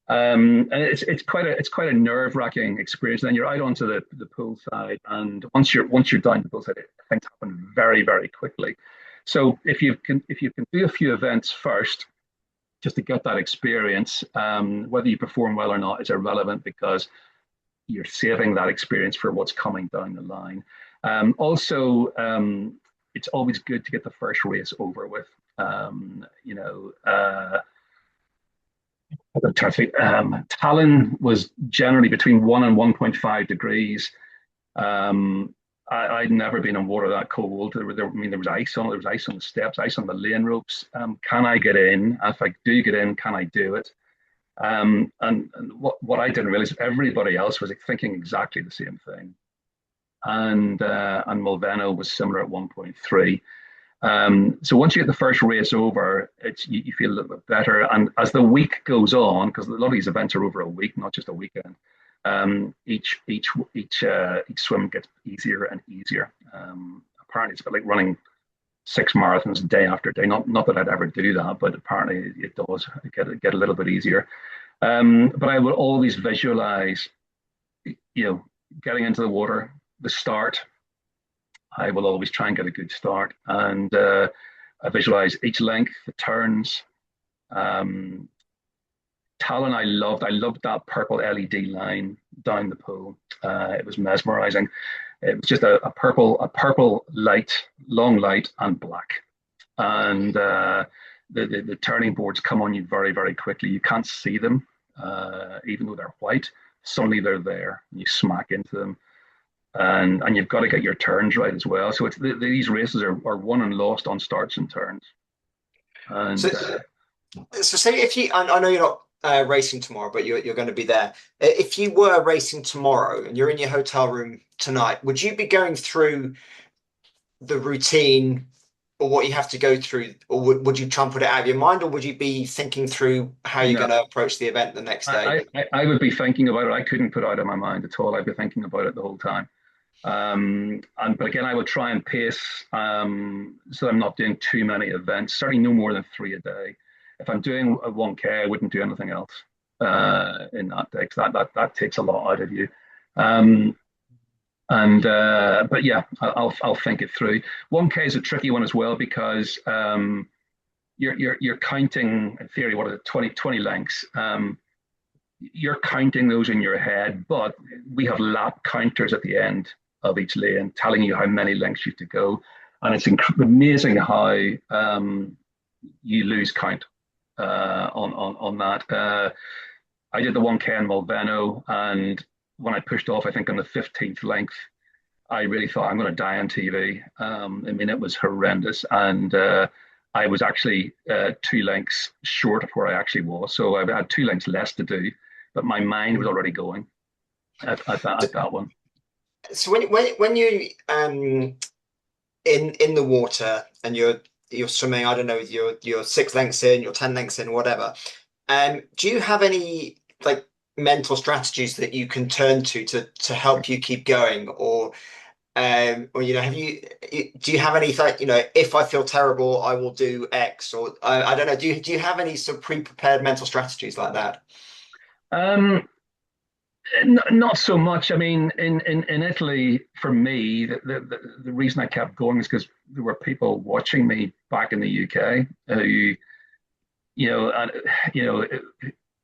And it's quite a nerve-wracking experience. And then you're out onto the pool side, and once you're down the pool side, things happen very, very quickly. So if you can do a few events first, just to get that experience, whether you perform well or not is irrelevant, because you're saving that experience for what's coming down the line. Also, it's always good to get the first race over with. Tallinn was generally between 1 and 1.5 degrees. I'd never been in water that cold. There was ice on it. There was ice on the steps, ice on the lane ropes. Can I get in? If I do get in, can I do it? And what I didn't realize, everybody else was thinking exactly the same thing. And Mulveno was similar at 1.3. So once you get the first race over, you feel a little bit better. And as the week goes on, because a lot of these events are over a week, not just a weekend, each swim gets easier and easier. Apparently, it's a bit like running 6 marathons day after day. Not that I'd ever do that, but apparently it does get a little bit easier. But I will always visualize, getting into the water, the start. I will always try and get a good start, and I visualize each length, the turns. Tallinn, I loved that purple LED line down the pool. It was mesmerizing. It was just a purple light, long light, and black. And the turning boards come on you very, very quickly. You can't see them, even though they're white. Suddenly they're there, and you smack into them. And you've got to get your turns right as well. So these races are won and lost on starts and turns. And so say if you, I know you're not racing tomorrow, but you're going to be there. If you were racing tomorrow and you're in your hotel room tonight, would you be going through the routine or what you have to go through, or would you try and put it out of your mind, or would you be thinking through how you're No, going to approach the event the next day? I would be thinking about it. I couldn't put it out of my mind at all. I'd be thinking about it the whole time. But again, I would try and pace so I'm not doing too many events. Certainly no more than 3 a day. If I'm doing a 1K, I wouldn't do anything else in that day, because that takes a lot out of you. Um, but yeah, I'll think it through. 1K is a tricky one as well, because you're counting, in theory, what is it, 20 lengths. You're counting those in your head, but we have lap counters at the end of each lane telling you how many lengths you have to go. And it's amazing how you lose count on that. I did the 1K in Mulveno, and when I pushed off, I think on the 15th length, I really thought I'm going to die on TV. I mean, it was horrendous. And I was actually 2 lengths short of where I actually was. So I had 2 lengths less to do, but my mind was already going at that one. So when you in the water and you're swimming, I don't know, you're 6 lengths in, you're 10 lengths in, whatever. Do you have any like mental strategies that you can turn to help you keep going, or do you have any like, if I feel terrible, I will do X, or I don't know, do you have any sort of pre-prepared mental strategies like that? Um, Not so much. I mean, in Italy, for me, the reason I kept going is because there were people watching me back in the UK who, you know, and, you know,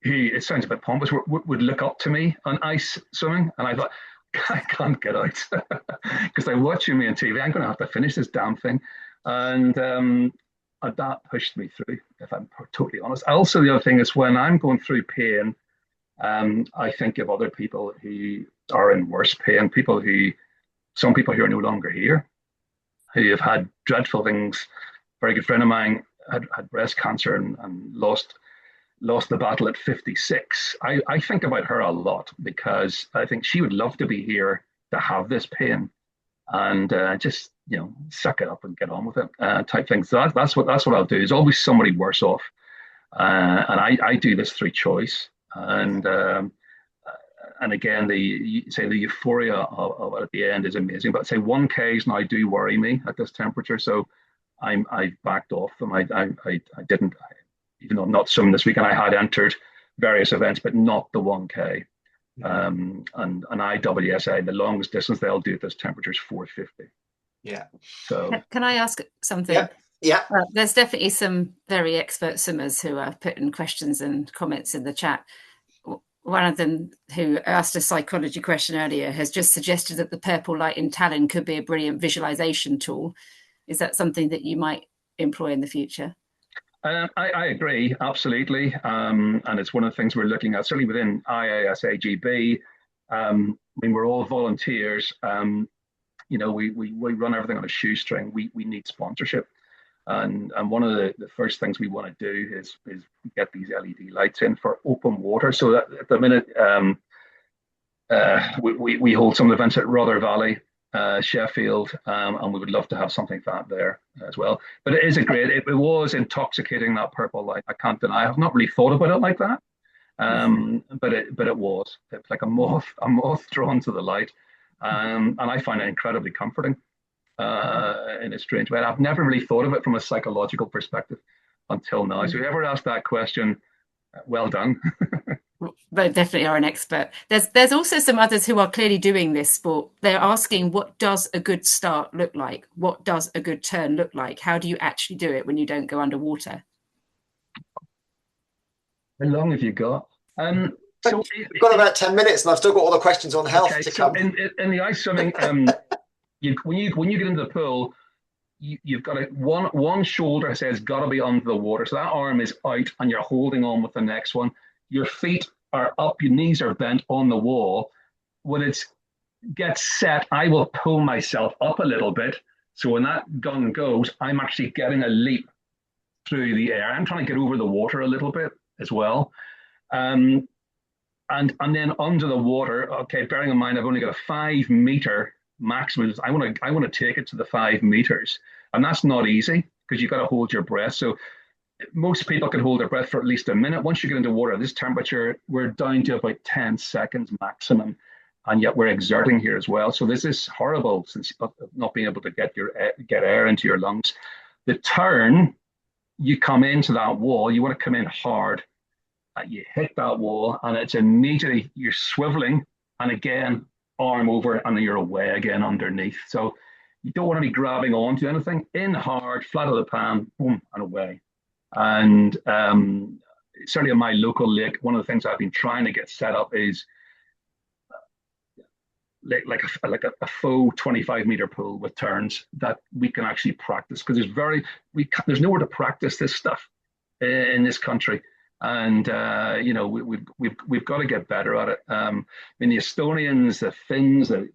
who, it sounds a bit pompous, would look up to me on ice swimming, and I thought, I can't get out because they're watching me on TV. I'm going to have to finish this damn thing, and that pushed me through. If I'm totally honest. Also, the other thing is when I'm going through pain. I think of other people who are in worse pain, some people who are no longer here, who have had dreadful things. A very good friend of mine had breast cancer and lost the battle at 56. I think about her a lot because I think she would love to be here to have this pain and just suck it up and get on with it type thing. So that's what I'll do. There's always somebody worse off, and I do this through choice. And again, the euphoria of it at the end is amazing. But say 1Ks now do worry me at this temperature, so I backed off them. I didn't, even though I'm not swimming this weekend. I had entered various events, but not the 1K. And IWSA, the longest distance they'll do at this temperature is 450. Yeah. So can I ask something? Yeah. Yeah. There's definitely some very expert swimmers who are putting questions and comments in the chat. One of them, who asked a psychology question earlier, has just suggested that the purple light in Tallinn could be a brilliant visualization tool. Is that something that you might employ in the future? I agree, absolutely. And it's one of the things we're looking at, certainly within IASAGB. I mean, we're all volunteers. We run everything on a shoestring. We need sponsorship. And one of the first things we want to do is get these LED lights in for open water. So that at the minute, we hold some events at Rother Valley, Sheffield, and we would love to have something like that there as well. But it is it was intoxicating, that purple light. I can't deny. I've not really thought about it like that. But it was. It's like a moth drawn to the light. And I find it incredibly comforting. In a strange way. I've never really thought of it from a psychological perspective until now. So whoever asked that question, well done. They definitely are an expert. There's also some others who are clearly doing this sport. They're asking, what does a good start look like? What does a good turn look like? How do you actually do it when you don't go underwater? How long have you got? So we've got about 10 minutes and I've still got all the questions on health to come. In the ice swimming, when you get into the pool, you've got one shoulder says got to be under the water, so that arm is out, and you're holding on with the next one. Your feet are up, your knees are bent on the wall. When it gets set, I will pull myself up a little bit, so when that gun goes, I'm actually getting a leap through the air. I'm trying to get over the water a little bit as well. And then under the water, okay, bearing in mind I've only got a 5 meter maximum. I want to take it to the 5 meters. And that's not easy because you've got to hold your breath. So most people can hold their breath for at least a minute. Once you get into water at this temperature, we're down to about 10 seconds maximum. And yet we're exerting here as well. So this is horrible, since not being able to get air into your lungs. The turn, you come into that wall, you want to come in hard. You hit that wall, and it's immediately you're swiveling, and again, arm over, and then you're away again underneath. So you don't want to be grabbing onto anything. In hard, flat of the pan, boom, and away. And certainly in my local lake, one of the things I've been trying to get set up is like a faux 25-meter pool with turns that we can actually practice, because there's nowhere to practice this stuff in this country. And we've got to get better at it. I mean, the Estonians, the Finns, the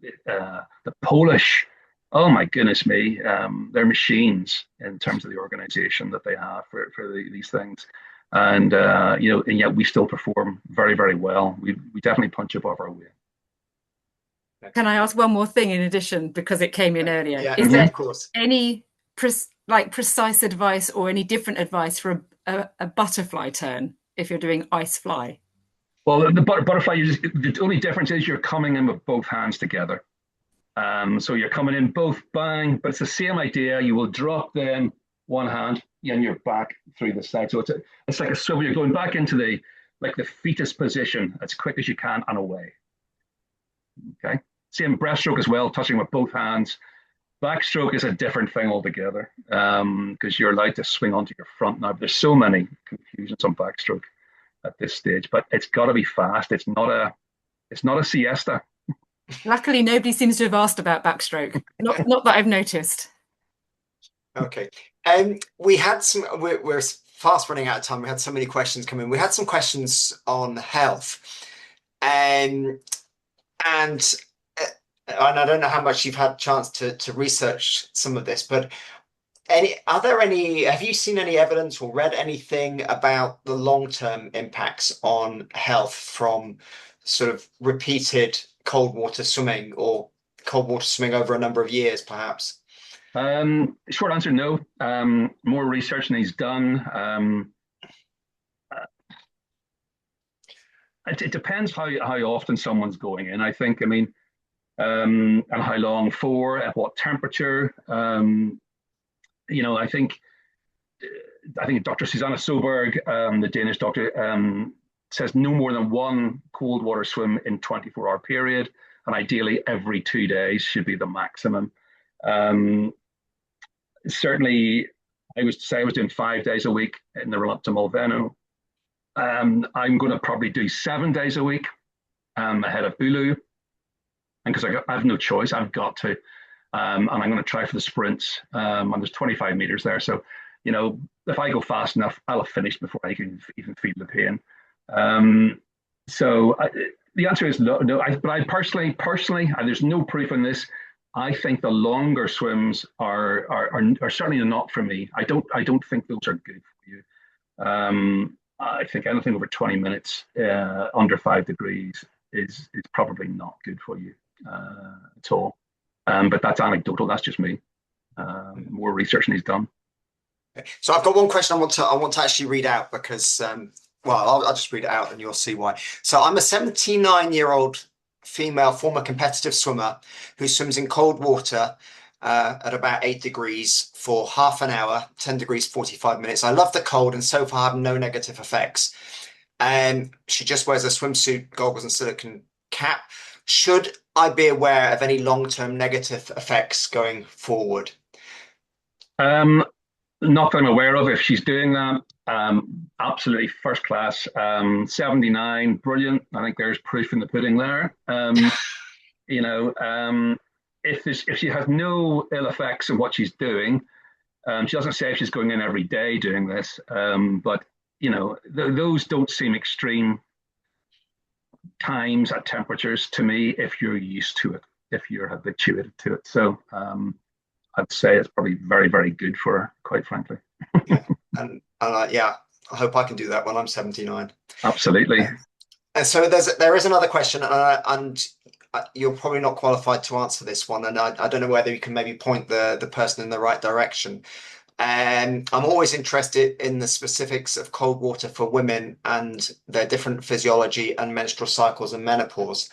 Polish, oh my goodness me, they're machines in terms of the organization that they have for these things. And and yet we still perform very, very well. We definitely punch above our weight. Can I ask one more thing in addition, because it came in earlier? Yeah, is there of course. any precise advice or any different advice for a butterfly turn if you're doing ice fly? Well, the butterfly, the only difference is you're coming in with both hands together. So you're coming in both, bang, but it's the same idea. You will drop then one hand and you're back through the side. So it's like a swivel. You're going back into the fetus position as quick as you can and away. Okay. Same breaststroke as well, touching with both hands. Backstroke is a different thing altogether, because you're allowed to swing onto your front now. There's so many confusions on backstroke at this stage, but it's got to be fast. It's not a siesta. Luckily, nobody seems to have asked about backstroke. Not that I've noticed. Okay. We had some. We're fast running out of time. We had so many questions come in. We had some questions on health, and I don't know how much you've had a chance to research some of this, but have you seen any evidence or read anything about the long-term impacts on health from sort of repeated cold water swimming, or cold water swimming over a number of years, perhaps? Short answer, no. More research needs done. It depends how often someone's going in, I think. I mean, and how long for, at what temperature. I think Dr. Susanne Soberg, the Danish doctor, says no more than one cold water swim in 24-hour period, and ideally every 2 days should be the maximum. Certainly, I was doing 5 days a week in the run up to Mulveno. I'm going to probably do 7 days a week ahead of Ulu. And because I have no choice, I've got to. And I'm going to try for the sprints. And there's 25 meters there. So, if I go fast enough, I'll have finished before I can even feel the pain. The answer is no. But I personally, there's no proof in this. I think the longer swims are certainly not for me. I don't think those are good for you. I think anything over 20 minutes under 5 degrees is probably not good for you at all. But that's anecdotal. That's just me. More research needs done. So I've got one question I want to actually read out, because I'll just read it out and you'll see why. So I'm a 79-year-old female former competitive swimmer who swims in cold water at about 8 degrees for half an hour, 10 degrees, 45 minutes. I love the cold and so far have no negative effects. She just wears a swimsuit, goggles and silicone cap. Should I be aware of any long-term negative effects going forward? Not that I'm aware of. If she's doing that, absolutely first class. 79, brilliant. I think there's proof in the pudding there. If she has no ill effects of what she's doing, she doesn't say if she's going in every day doing this, but those don't seem extreme times at temperatures to me if you're used to it, if you're habituated to it. So I'd say it's probably very, very good for her, quite frankly. And I hope I can do that when I'm 79. Absolutely. And so there is another question, and you're probably not qualified to answer this one, and I don't know whether you can maybe point the person in the right direction. I'm always interested in the specifics of cold water for women and their different physiology and menstrual cycles and menopause.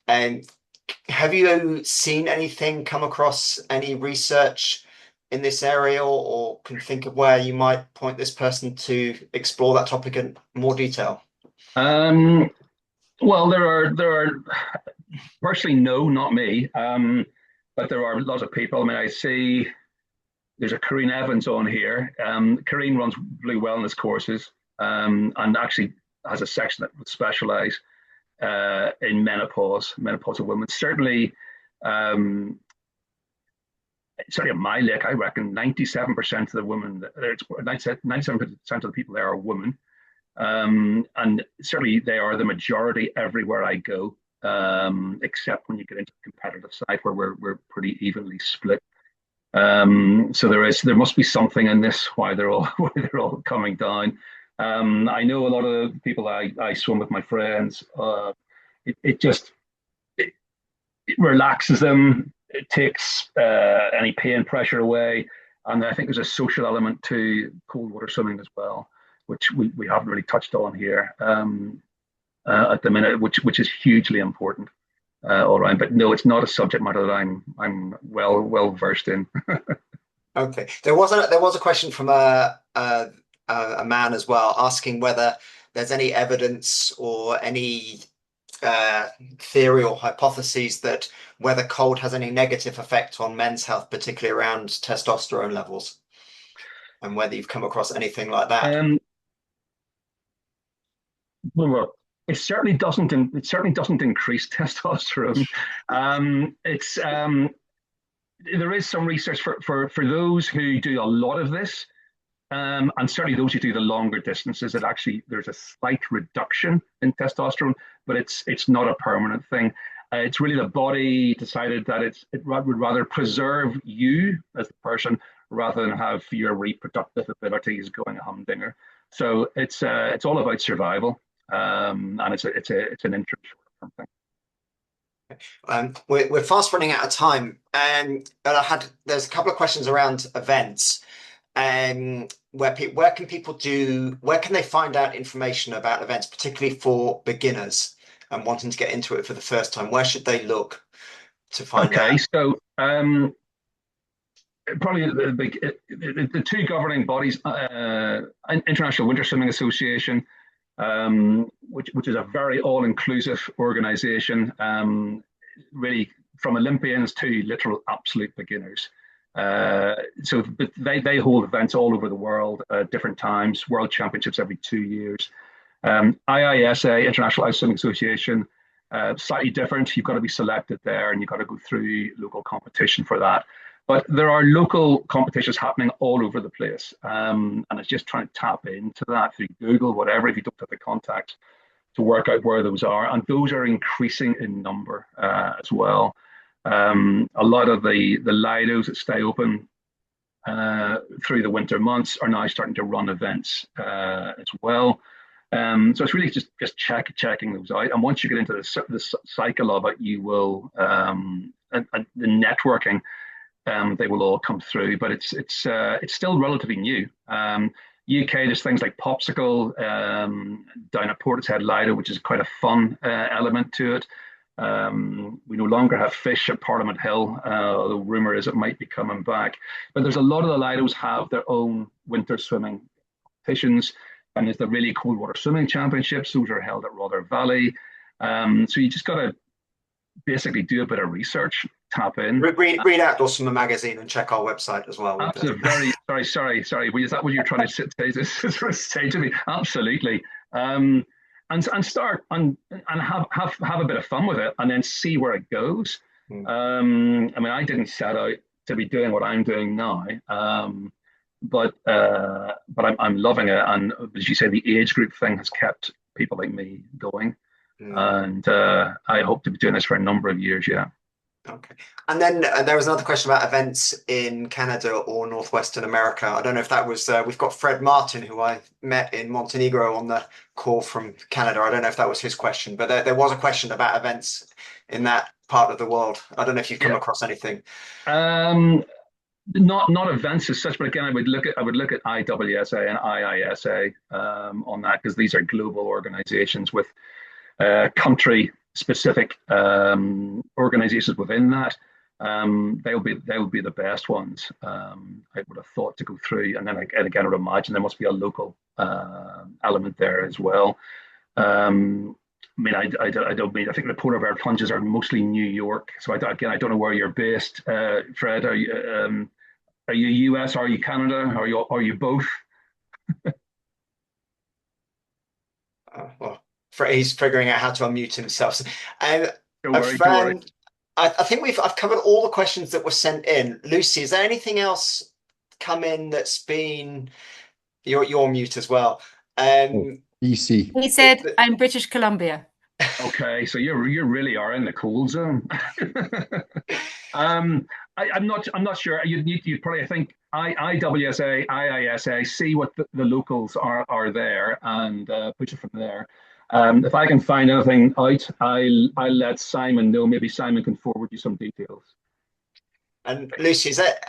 Um, have you seen anything, come across any research in this area, or can think of where you might point this person to explore that topic in more detail? Um, well, there are personally, no, not me. But there are lots of people. I mean, I see there's a Karine Evans on here. Karine runs blue wellness courses, and actually has a section that would specialize in menopausal women. Um, certainly in my lake, I reckon 97% of the women, 97% of the people there are women. And certainly they are the majority everywhere I go, except when you get into the competitive side where we're pretty evenly split. So there must be something in this why they're all why they're all coming down. I know a lot of the people I swim with, my friends. It just it relaxes them. It takes any pain pressure away, and I think there's a social element to cold water swimming as well, which we haven't really touched on here at the minute, which is hugely important. All right, but no, it's not a subject matter that I'm well versed in. Okay, there was a question from a man as well, asking whether there's any evidence or any theory or hypotheses that whether cold has any negative effect on men's health, particularly around testosterone levels, and whether you've come across anything like that. Well, it certainly doesn't increase testosterone. It's There is some research for those who do a lot of this, and certainly those who do the longer distances. That actually there's a slight reduction in testosterone, but it's not a permanent thing. It's really the body decided that it would rather preserve you as the person rather than have your reproductive abilities going a humdinger. So it's all about survival, and it's an interim short-term thing. We're fast running out of time, and there's a couple of questions around events, and where can they find out information about events, particularly for beginners and wanting to get into it for the first time? Where should they look to find out? Okay, so probably the two governing bodies, International Winter Swimming Association, which is a very all-inclusive organization, really from Olympians to literal absolute beginners. So they hold events all over the world at different times, world championships every 2 years. IISA, International Ice Swimming Association, slightly different. You've got to be selected there and you've got to go through local competition for that. But there are local competitions happening all over the place. And it's just trying to tap into that through Google, whatever, if you don't have the contacts, to work out where those are. And those are increasing in number as well. A lot of the Lidos that stay open through the winter months are now starting to run events as well. So it's really just checking those out. And once you get into the cycle of it, you will, and the networking, they will all come through. But it's still relatively new. UK, there's things like Popsicle down at Portishead Lido, which is quite a fun element to it. We no longer have fish at Parliament Hill, although rumour is it might be coming back. But there's a lot of the Lidos have their own winter swimming competitions, and there's the really cold water swimming championships. Those are held at Rother Valley. So you just got to basically do a bit of research, tap in. Read Outdoor Swimmer magazine and check our website as well. Absolutely. Sorry. Is that what you're trying to say to me? Absolutely. And start and have a bit of fun with it, and then see where it goes. I mean, I didn't set out to be doing what I'm doing now, but I'm loving it. And as you say, the age group thing has kept people like me going, and I hope to be doing this for a number of years. Yeah. Okay. And then there was another question about events in Canada or Northwestern America. I don't know if that was, we've got Fred Martin, who I met in Montenegro on the call from Canada. I don't know if that was his question, but there was a question about events in that part of the world. I don't know if you've come Yeah. across anything. Not events as such, but again, I would look at IWSA and IISA on that, because these are global organizations with country specific organizations within that. They'll be the best ones, I would have thought, to go through. And then again, I would imagine there must be a local element there as well. I mean, I don't mean, I think the polar bear plunges are mostly New York. So I don't know where you're based, Fred. Are you US? Are you Canada? Are you both? Well, he's figuring out how to unmute himself. Don't worry, don't worry. I think I've covered all the questions that were sent in. Lucy, is there anything else come in that's been your mute as well? BC. He said, "I'm British Columbia." Okay, so you really are in the cold zone. I'm not sure. You probably, I think, IWSA, IISA, see what the locals are there, and push it from there. If I can find anything out, I'll let Simon know. Maybe Simon can forward you some details. And Lucy, is there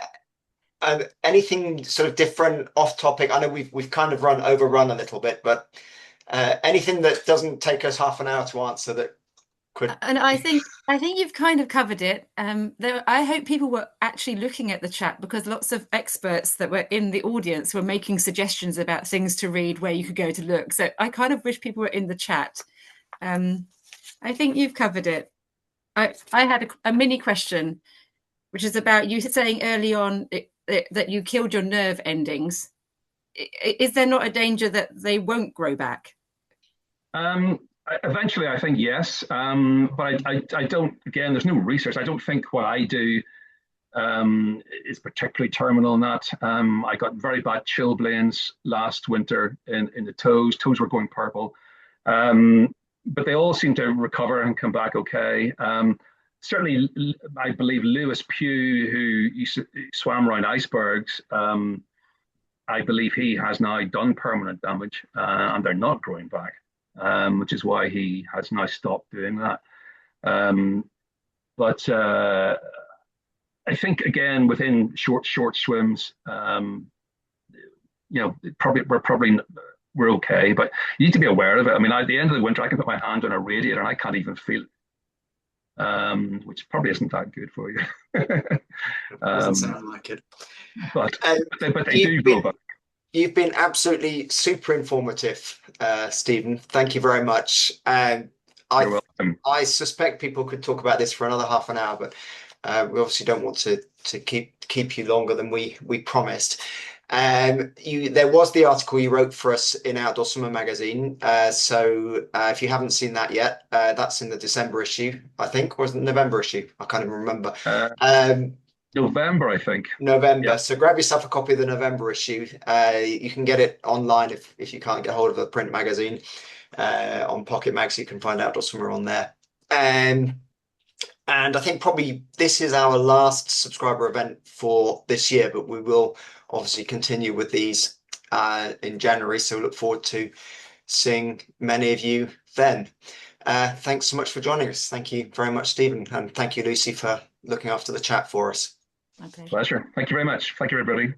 anything sort of different, off topic? I know we've kind of overrun a little bit, but anything that doesn't take us half an hour to answer that could. And I think you've kind of covered it. I hope people were actually looking at the chat, because lots of experts that were in the audience were making suggestions about things to read, where you could go to look. So I kind of wish people were in the chat. I think you've covered it. I had a mini question, which is about you saying early on that you killed your nerve endings. Is there not a danger that they won't grow back? Eventually, I think yes, but I don't. Again, there's no research. I don't think what I do is particularly terminal in that. I got very bad chilblains last winter in the toes. Toes were going purple, but they all seem to recover and come back okay. Certainly, I believe Lewis Pugh, who swam around icebergs, I believe he has now done permanent damage, and they're not growing back. Which is why he has now stopped doing that. But I think, again, within short swims, we're okay. But you need to be aware of it. I mean, at the end of the winter, I can put my hand on a radiator and I can't even feel it, which probably isn't that good for you. Doesn't sound like it. But they do grow back. You've been absolutely super informative, Stephen. Thank you very much. You're welcome. I suspect people could talk about this for another half an hour, but we obviously don't want to keep you longer than we promised. There was the article you wrote for us in Outdoor Swimmer magazine. So if you haven't seen that yet, that's in the December issue, I think, or was it the November issue? I can't even remember. November, I think. November. Yeah. So grab yourself a copy of the November issue. You can get it online if you can't get hold of the print magazine. On Pocket Mags, you can find Outdoor Swimmer on there. And I think probably this is our last subscriber event for this year, but we will obviously continue with these in January. So look forward to seeing many of you then. Thanks so much for joining us. Thank you very much, Stephen. And thank you, Lucy, for looking after the chat for us. My pleasure. Pleasure. Thank you very much. Thank you, everybody.